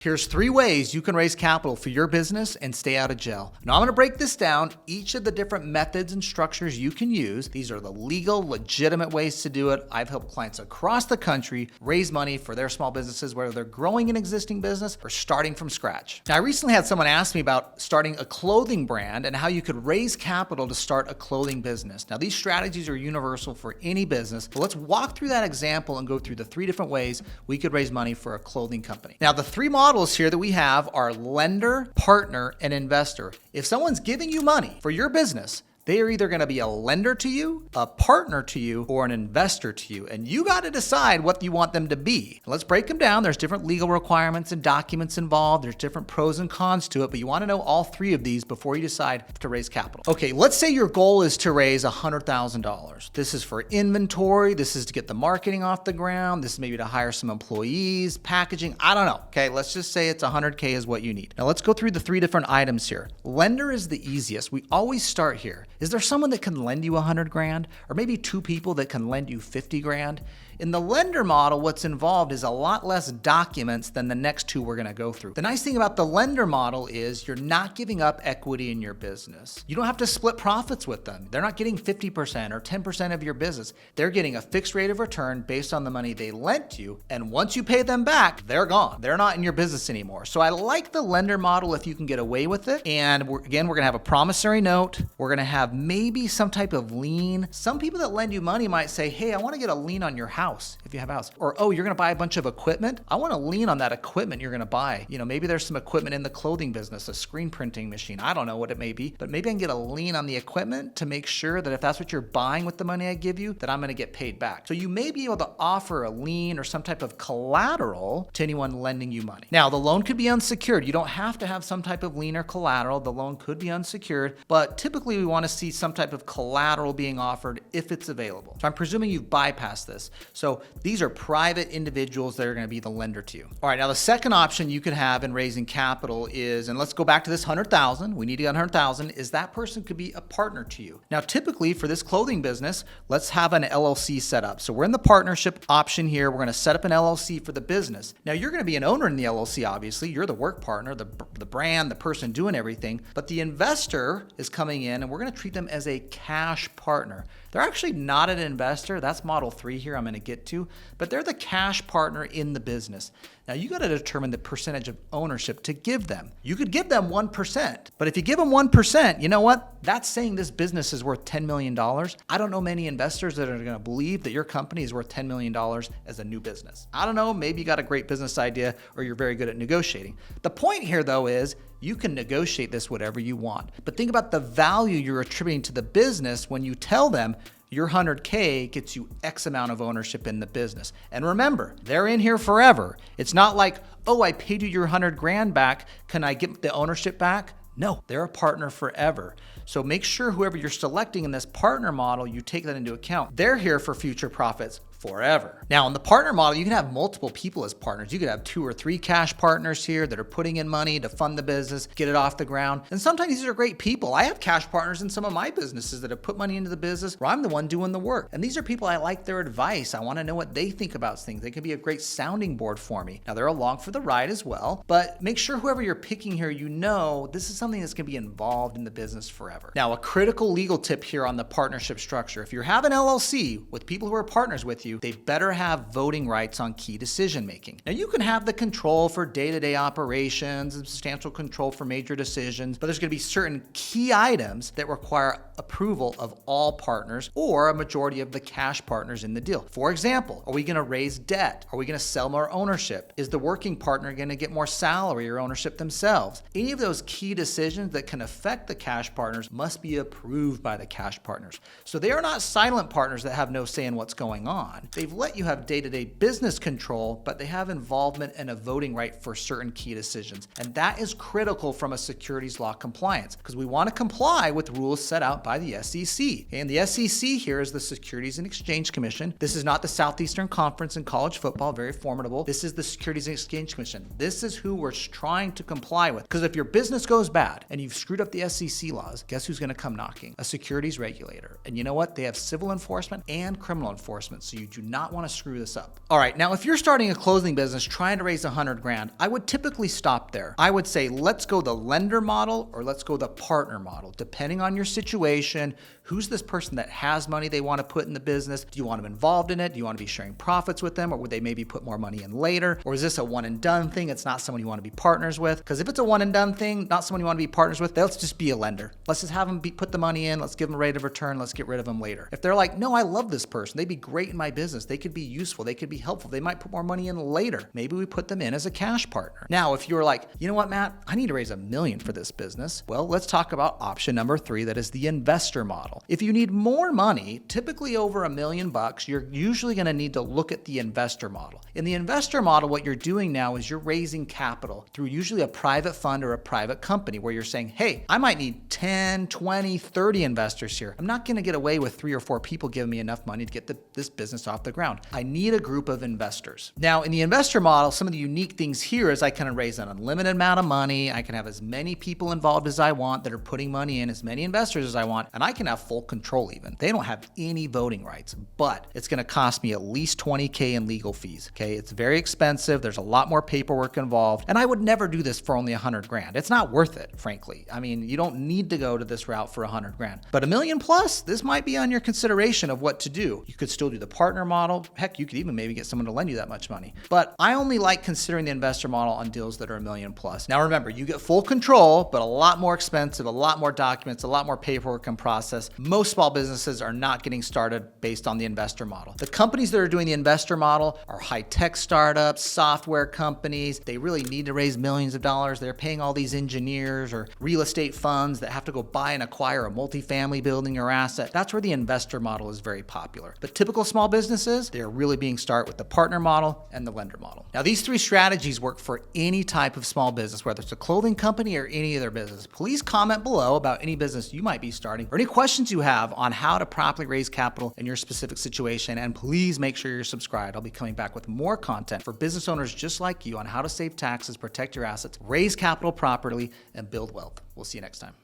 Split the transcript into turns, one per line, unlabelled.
Here's 3 ways you can raise capital for your business and stay out of jail. Now I'm going to break this down, each of the different methods and structures you can use. These are the legal, legitimate ways to do it. I've helped clients across the country raise money for their small businesses, whether they're growing an existing business or starting from scratch. Now I recently had someone ask me about starting a clothing brand and how you could raise capital to start a clothing business. Now these strategies are universal for any business, but let's walk through that example and go through the 3 different ways we could raise money for a clothing company. Now the 3 models here that we have are lender, partner, and investor. If someone's giving you money for your business, they are either going to be a lender to you, a partner to you, or an investor to you. And you got to decide what you want them to be. Let's break them down. There's different legal requirements and documents involved. There's different pros and cons to it, but you want to know all 3 of these before you decide to raise capital. Okay, let's say your goal is to raise $100,000. This is for inventory. This is to get the marketing off the ground. This is maybe to hire some employees, packaging. I don't know. Okay, let's just say it's $100K is what you need. Now let's go through the 3 different items here. Lender is the easiest. We always start here. Is there someone that can lend you $100,000, or maybe 2 people that can lend you $50,000? In the lender model, what's involved is a lot less documents than the next 2 we're going to go through. The nice thing about the lender model is you're not giving up equity in your business. You don't have to split profits with them. They're not getting 50% or 10% of your business. They're getting a fixed rate of return based on the money they lent you. And once you pay them back, they're gone. They're not in your business anymore. So I like the lender model if you can get away with it. And we're going to have a promissory note. We're going to have maybe some type of lien. Some people that lend you money might say, hey, I want to get a lien on your house if you have a house. Or, oh, you're going to buy a bunch of equipment. I want to lien on that equipment you're going to buy. You know, maybe there's some equipment in the clothing business, a screen printing machine. I don't know what it may be, but maybe I can get a lien on the equipment to make sure that if that's what you're buying with the money I give you, that I'm going to get paid back. So you may be able to offer a lien or some type of collateral to anyone lending you money. Now, the loan could be unsecured. You don't have to have some type of lien or collateral. The loan could be unsecured, but typically we want to see some type of collateral being offered if it's available. So I'm presuming you've bypassed this. So these are private individuals that are going to be the lender to you. All right, now the second option you could have in raising capital is, and let's go back to this 100,000. We need to get 100,000. Is that person could be a partner to you. Now, typically for this clothing business, let's have an LLC set up. So we're in the partnership option here. We're going to set up an LLC for the business. Now you're going to be an owner in the LLC, obviously. You're the work partner, the brand, the person doing everything. But the investor is coming in and we're going to treat them as a cash partner. They're actually not an investor. That's model 3 here I'm going to get to, but they're the cash partner in the business. Now you got to determine the percentage of ownership to give them. You could give them 1%, but if you give them 1%, you know what? That's saying this business is worth $10 million. I don't know many investors that are going to believe that your company is worth $10 million as a new business. I don't know, maybe you got a great business idea or you're very good at negotiating. The point here though is you can negotiate this whatever you want, but think about the value you're attributing to the business when you tell them your 100K gets you X amount of ownership in the business. And remember, they're in here forever. It's not like, oh, I paid you your $100,000 back. Can I get the ownership back? No, they're a partner forever. So make sure whoever you're selecting in this partner model, you take that into account. They're here for future profits forever. Now, in the partner model, you can have multiple people as partners. You could have 2 or 3 cash partners here that are putting in money to fund the business, get it off the ground. And sometimes these are great people. I have cash partners in some of my businesses that have put money into the business where I'm the one doing the work. And these are people I like their advice. I want to know what they think about things. They can be a great sounding board for me. Now, they're along for the ride as well, but make sure whoever you're picking here, you know this is something that's going to be involved in the business forever. Now, a critical legal tip here on the partnership structure. If you have an LLC with people who are partners with you, they better have voting rights on key decision making. Now you can have the control for day-to-day operations and substantial control for major decisions, but there's going to be certain key items that require approval of all partners or a majority of the cash partners in the deal. For example, are we going to raise debt? Are we going to sell more ownership? Is the working partner going to get more salary or ownership themselves? Any of those key decisions that can affect the cash partners must be approved by the cash partners. So they are not silent partners that have no say in what's going on. They've let you have day-to-day business control, but they have involvement and a voting right for certain key decisions. And that is critical from a securities law compliance because we want to comply with rules set out by the SEC. And the SEC here is the Securities and Exchange Commission. This is not the Southeastern Conference in college football, very formidable. This is the Securities and Exchange Commission. This is who we're trying to comply with. Because if your business goes bad and you've screwed up the SEC laws, guess who's going to come knocking? A securities regulator. And you know what? They have civil enforcement and criminal enforcement. So you do not want to screw this up. All right, now if you're starting a clothing business trying to raise 100 grand, I would typically stop there. I would say, let's go the lender model or let's go the partner model, depending on your situation. Who's this person that has money they want to put in the business? Do you want them involved in it? Do you want to be sharing profits with them? Or would they maybe put more money in later? Or is this a one and done thing? It's not someone you want to be partners with. Because if it's a one and done thing, not someone you want to be partners with, let's just be a lender. Let's just have them put the money in. Let's give them a rate of return. Let's get rid of them later. If they're like, no, I love this person. They'd be great in my business. They could be useful. They could be helpful. They might put more money in later. Maybe we put them in as a cash partner. Now, if you're like, you know what, Matt, I need to raise $1 million for this business. Well, let's talk about option number 3. That is the investor model. If you need more money, typically over $1 million, you're usually going to need to look at the investor model. In the investor model, what you're doing now is you're raising capital through usually a private fund or a private company where you're saying, hey, I might need 10, 20, 30 investors here. I'm not going to get away with 3 or 4 people giving me enough money to get this business off the ground. I need a group of investors. Now, in the investor model, some of the unique things here is I can raise an unlimited amount of money. I can have as many people involved as I want that are putting money in, as many investors as I want, and I can have full control even. They don't have any voting rights, but it's going to cost me at least $20K in legal fees. Okay, it's very expensive. There's a lot more paperwork involved, and I would never do this for only 100 grand. It's not worth it, frankly. I mean, you don't need to go to this route for 100 grand, but $1 million plus, this might be on your consideration of what to do. You could still do the partner model. Heck, you could even maybe get someone to lend you that much money. But I only like considering the investor model on deals that are $1 million plus. Now remember, you get full control, but a lot more expensive, a lot more documents, a lot more paperwork and process. Most small businesses are not getting started based on the investor model. The companies that are doing the investor model are high-tech startups, software companies. They really need to raise millions of dollars. They're paying all these engineers or real estate funds that have to go buy and acquire a multifamily building or asset. That's where the investor model is very popular. But typical small businesses, they're really being started with the partner model and the lender model. Now, these 3 strategies work for any type of small business, whether it's a clothing company or any other business. Please comment below about any business you might be starting or any questions you have on how to properly raise capital in your specific situation. And please make sure you're subscribed. I'll be coming back with more content for business owners just like you on how to save taxes, protect your assets, raise capital properly, and build wealth. We'll see you next time.